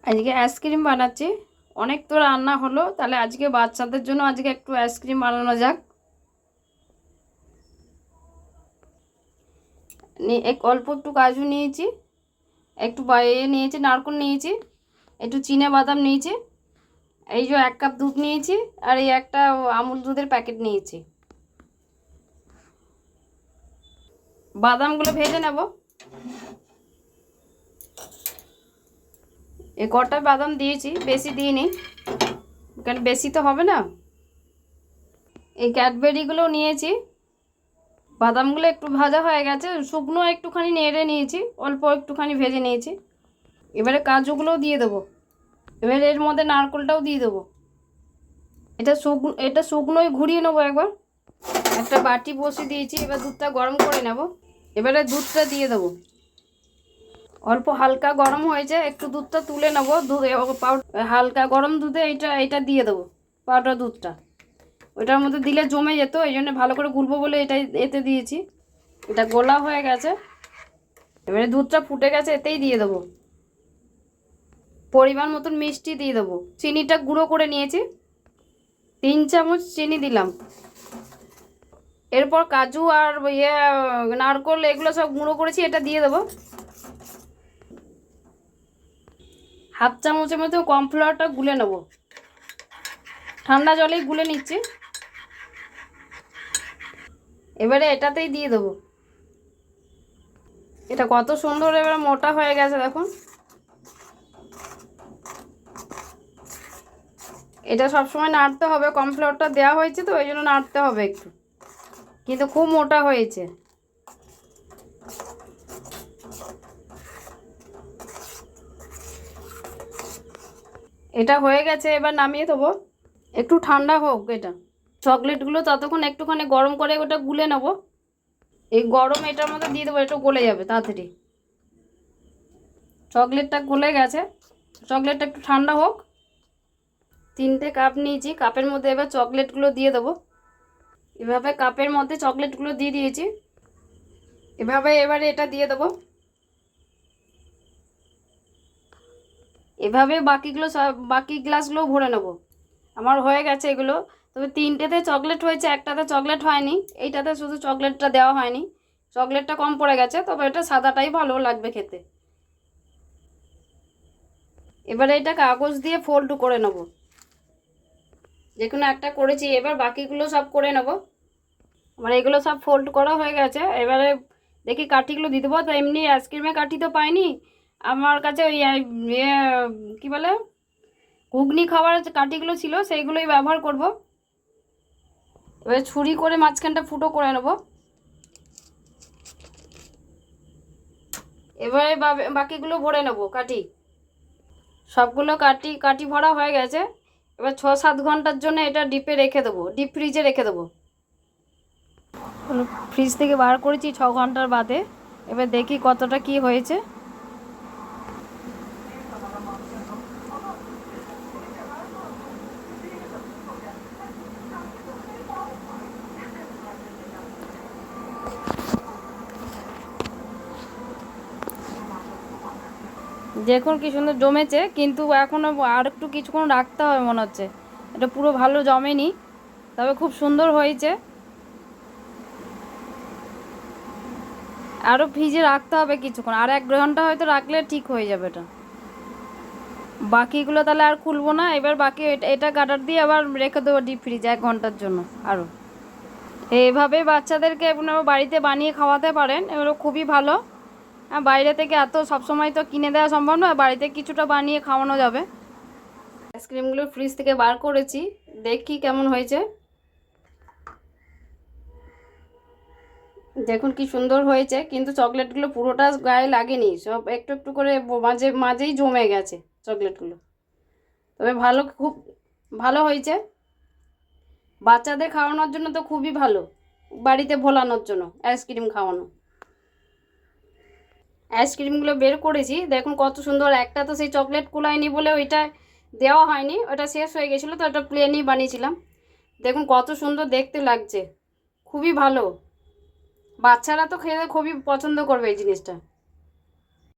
আজকে আইসক্রিম বানাচ্ছি। অনেক তো রান্না হলো, তাহলে আজকে বাচ্চাদের জন্য আজকে একটু আইসক্রিম বানানো যাক। অল্প একটু কাজু নিয়েছি, একটু নিয়েছি নারকেল নিয়েছি, একটু চিনে বাদাম নিয়েছি, এই যে 1 কাপ দুধ নিয়েছি, আর এই একটা আমুল দুধের প্যাকেট নিয়েছি। বাদামগুলো ভেজে নেব। এই কটা বাদাম দিয়েছি, বেশি দিইনি, কারণ বেশি তো হবে না। এই ক্যাডবেরিগুলো নিয়েছি। বাদামগুলো একটু ভাজা হয়ে গেছে, শুকনো একটুখানি নেড়ে নিয়েছি, অল্প একটুখানি ভেজে নিয়েছি। এবারে কাজুগুলোও দিয়ে দেবো। এবারে এর মধ্যে নারকেলটাও দিয়ে দেবো। এটা শুকনোই ঘুরিয়ে নেবো একবার। একটা বাটি বসিয়ে দিয়েছি, এবার দুধটা গরম করে নেব। এবারে দুধটা দিয়ে দেবো। অল্প হালকা গরম হয়েছে, একটু দুধটা তুলে নেবো। হালকা গরম দুধে এটা দিয়ে দেবো, পাউডার দুধটা। ওইটার মধ্যে দিলে জমে যেত, এই জন্য ভালো করে গুলবো বলে এতে দিয়েছি। এটা গোলা হয়ে গেছে। এবারে দুধটা ফুটে গেছে, এতেই দিয়ে দেবো। পরিমাণ মতন মিষ্টি দিয়ে দেবো। চিনিটা গুঁড়ো করে নিয়েছি, 3 চামচ চিনি দিলাম। এরপর কাজু আর নারকেল এগুলো সব গুঁড়ো করেছি, এটা দিয়ে দেবো। 1/2 চামচের মতো কর্নফ্লাওয়ারটা গুলে নেব। ঠান্ডা জলেই গুলে নিচ্ছি। এবারে এটাতেই দিয়ে দেবো। এটা কত সুন্দর এবারে মোটা হয়ে গেছে দেখুন। এটা সবসময় নাড়তে হবে, কর্নফ্লাওয়ারটা দেওয়া হয়েছে তো ওই জন্য নাড়তে হবে একটু, কিন্তু খুব মোটা হয়েছে। এটা হয়ে গেছে, এবার নামিয়ে দেবো। একটু ঠান্ডা হোক এটা। চকলেটগুলো ততক্ষণ একটুখানি গরম করে ওটা গুলে নেব। এই গরম এটার মধ্যে দিয়ে দেবো, একটু গলে যাবে তাড়াতাড়ি। চকলেটটা গলে গেছে, চকলেটটা একটু ঠান্ডা হোক। 3টে কাপ নিয়েছি, কাপের মধ্যে এবার চকলেটগুলো দিয়ে দেবো। এভাবে কাপের মধ্যে চকলেটগুলো দিয়ে দিয়েছি। এবারে এটা দিয়ে দেবো। এভাবে বাকি গ্লাসগুলো ভরে নেব। আমার হয়ে গেছে এগুলো। তবে 3টেতে চকলেট হয়েছে, একটাতে চকলেট হয়নি। এইটাতে শুধু চকলেটটা দেওয়া হয়নি, চকলেটটা কম পড়ে গেছে। তবে এটা সাদাটাই ভালো লাগবে খেতে। এবারে এটা কাগজ দিয়ে ফোল্ড করে নেব। যে কোনো একটা করেছি, এবার বাকিগুলো সব করে নেব। আমার এগুলো সব ফোল্ড করা হয়ে গেছে। এবারে দেখি কাঠিগুলো দিয়ে দেবো। তো এমনি আইসক্রিমের কাঠি তো পাইনি, আমার কাছে ওই কী বলে ঘুগনি খাওয়ার যে কাঠিগুলো ছিল সেইগুলোই ব্যবহার করব। এবারে ছুরি করে মাঝখানটা ফুটো করে নেব। এবারে বাকিগুলো ভরে নেব কাঠি। সবগুলো কাঠি ভরা হয়ে গেছে। এবার 6-7 ঘন্টার জন্য এটা ডিপে রেখে দেবো, ডিপ ফ্রিজে রেখে দেবো। ফ্রিজ থেকে বার করেছি 6 ঘন্টার বাদে। এবার দেখি কতটা কি হয়েছে। দেখুন কি সুন্দর জমেছে, কিন্তু এখনও আর একটু কিছুক্ষণ রাখতে হবে মনে হচ্ছে। এটা পুরো ভালো জমেনি, তবে খুব সুন্দর হয়েছে। আরও ফ্রিজে রাখতে হবে কিছুক্ষণ, আর 1 ঘন্টা হয়তো রাখলে ঠিক হয়ে যাবে এটা। বাকিগুলো তাহলে আর খুলবো না। এবার বাকি এটা গার্ডার দিয়ে আবার রেখে দেবো ডিপ ফ্রিজে 1 ঘন্টার জন্য আরও। এইভাবে বাচ্চাদেরকে আপনারা বাড়িতে বানিয়ে খাওয়াতে পারেন, এগুলো খুবই ভালো। বাইরে থেকে এত সবসময় তো কিনে দেওয়া সম্ভব নয়, বাড়িতে কিছুটা বানিয়ে খাওয়ানো যাবে। আইসক্রিমগুলো ফ্রিজ থেকে বার করেছি, দেখি কেমন হয়েছে। দেখুন কি সুন্দর হয়েছে, কিন্তু চকলেটগুলো পুরোটা গায়ে লাগেনি, সব একটু একটু করে মাঝেই জমে গেছে চকলেটগুলো। তবে খুব ভালো হয়েছে। বাচ্চাদের খাওয়ানোর জন্য তো খুবই ভালো, বাড়িতে ভোলানোর জন্য আইসক্রিম খাওয়ানো। আইসক্রিমগুলো বের করেছি, দেখুন কত সুন্দর। একটা তো সেই চকলেট কুলায়নি বলে ওইটা দেওয়া হয়নি, ওটা শেষ হয়ে গেছিলো, তো ওটা প্লেনই বানিয়েছিলাম। দেখুন কত সুন্দর দেখতে লাগছে, খুবই ভালো। বাচ্চারা তো খেতে খুবই পছন্দ করবে এই জিনিসটা।